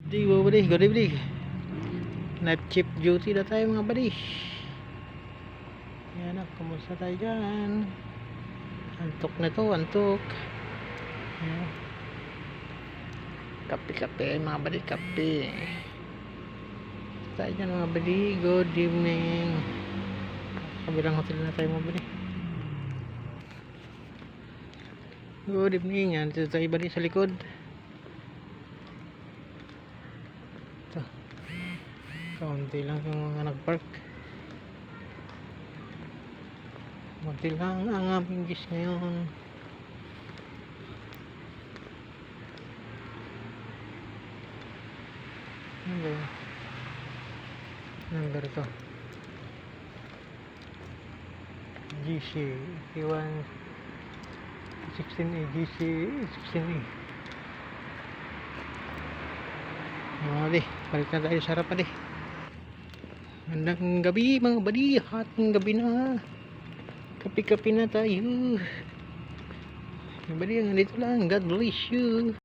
Di ba buddy, good evening. Night shift duty na tayo mga buddy. Yan na, kumusta tayo dyan? Antok na to, antok. Yan. Kape-kape mga buddy, kape. Tayo dyan mga buddy, good evening. Kabilang hotel na tayo mga buddy. Good evening, yan dito tayo buddy sa likod. Ito, kaunti lang yung mga nagpark. Kunti lang ang aming gis ngayon. Ano ba yun? Number to GC 81 16A GC 16A. Mga di, balik na tayo sa harapan di. Magandang gabi mga buddy, hating gabi na. Kapi-kapi na tayo. Mga buddy, nandito lang, God bless you.